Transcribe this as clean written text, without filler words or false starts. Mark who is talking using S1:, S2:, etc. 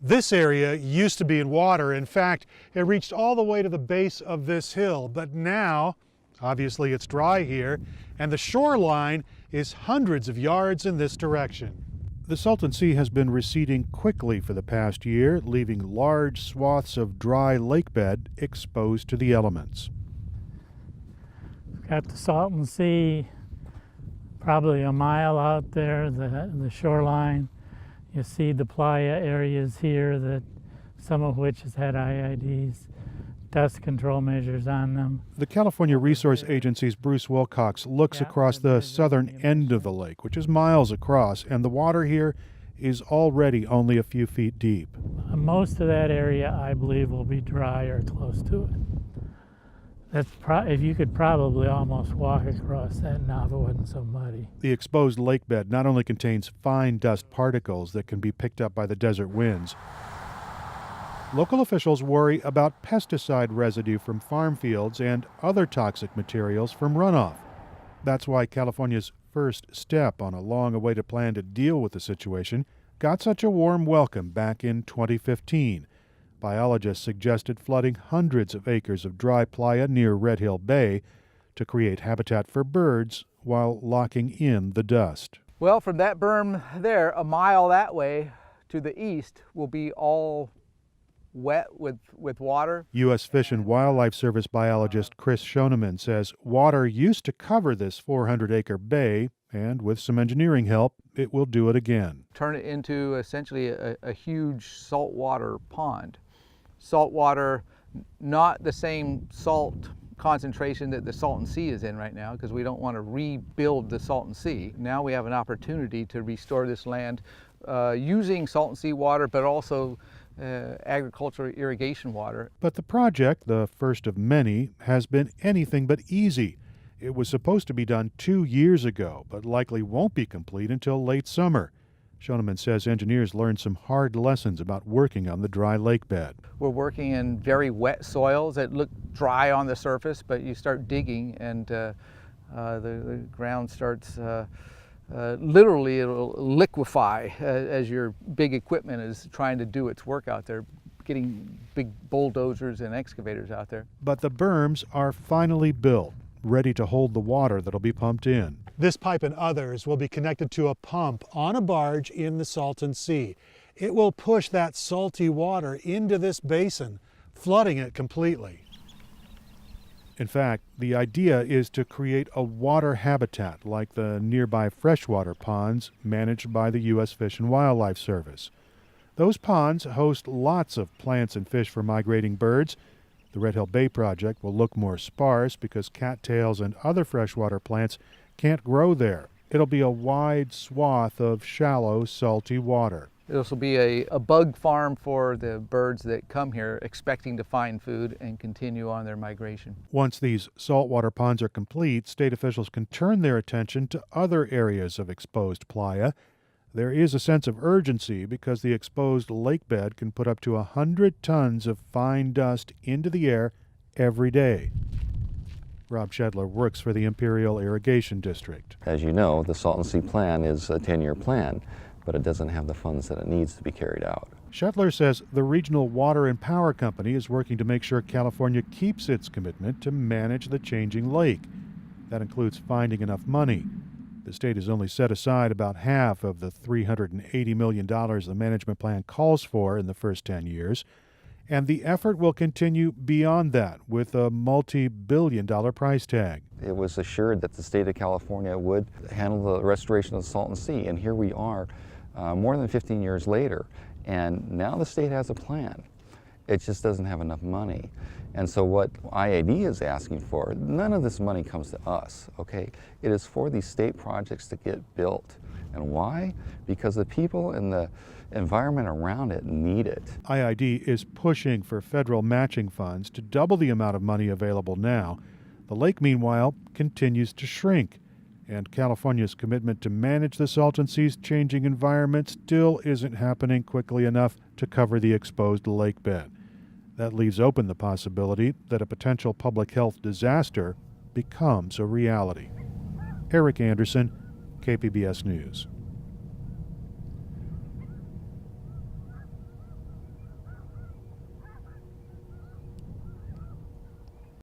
S1: This area used to be in water. In fact, it reached all the way to the base of this hill, but now, obviously it's dry here, and the shoreline is hundreds of yards in this direction. The Salton Sea has been receding quickly for the past year, leaving large swaths of dry lakebed exposed to the elements.
S2: Got the Salton Sea probably a mile out there, the shoreline. You see the playa areas here, that some of which has had IIDs, dust control measures on them.
S1: The California Resource Agency's Bruce Wilcox looks across the southern end of the lake, which is miles across, and the water here is already only a few feet deep.
S2: Most of that area, I believe, will be dry or close to it. If you could probably almost walk across that now if it wasn't so muddy.
S1: The exposed lakebed not only contains fine dust particles that can be picked up by the desert winds. Local officials worry about pesticide residue from farm fields and other toxic materials from runoff. That's why California's first step on a long-awaited plan to deal with the situation got such a warm welcome back in 2015. Biologists suggested flooding hundreds of acres of dry playa near Red Hill Bay to create habitat for birds while locking in the dust.
S3: Well, from that berm there, a mile that way to the east will be all wet with water.
S1: U.S. Fish and Wildlife Service biologist Chris Schoeneman says water used to cover this 400-acre bay, and with some engineering help, it will do it again.
S3: Turn it into essentially a huge saltwater pond. Saltwater, not the same salt concentration that the Salton Sea is in right now, because we don't want to rebuild the Salton Sea. Now we have an opportunity to restore this land using Salton Sea water, but also agricultural irrigation water.
S1: But the project, the first of many, has been anything but easy. It was supposed to be done 2 years ago, but likely won't be complete until late summer. Schoeneman says engineers learned some hard lessons about working on the dry lake bed.
S3: We're working in very wet soils that look dry on the surface, but you start digging and the ground starts literally, it'll liquefy as your big equipment is trying to do its work out there, getting big bulldozers and excavators out there.
S1: But the berms are finally built, ready to hold the water that'll be pumped in. This pipe and others will be connected to a pump on a barge in the Salton Sea. It will push that salty water into this basin, flooding it completely. In fact, the idea is to create a water habitat like the nearby freshwater ponds managed by the U.S. Fish and Wildlife Service. Those ponds host lots of plants and fish for migrating birds. The Red Hill Bay project will look more sparse because cattails and other freshwater plants can't grow there. It'll be a wide swath of shallow, salty water.
S3: This will be a bug farm for the birds that come here expecting to find food and continue on their migration.
S1: Once these saltwater ponds are complete, state officials can turn their attention to other areas of exposed playa. There is a sense of urgency because the exposed lakebed can put up to 100 tons of fine dust into the air every day. Rob Shedler works for the Imperial Irrigation District.
S4: As you know, the Salton Sea plan is a 10-year plan, but it doesn't have the funds that it needs to be carried out.
S1: Shedler says the regional water and power company is working to make sure California keeps its commitment to manage the changing lake. That includes finding enough money. The state has only set aside about half of the $380 million the management plan calls for in the first 10 years. And the effort will continue beyond that with a multi-billion-dollar price tag.
S4: It was assured that the state of California would handle the restoration of the Salton Sea, and here we are more than 15 years later, and now the state has a plan. It just doesn't have enough money. And so what IAD is asking for, none of this money comes to us, okay? It is for these state projects to get built. And why? Because the people and the environment around it need it.
S1: IID is pushing for federal matching funds to double the amount of money available now. The lake, meanwhile, continues to shrink, and California's commitment to manage the Salton Sea's changing environment still isn't happening quickly enough to cover the exposed lake bed. That leaves open the possibility that a potential public health disaster becomes a reality. Erik Anderson, KPBS News.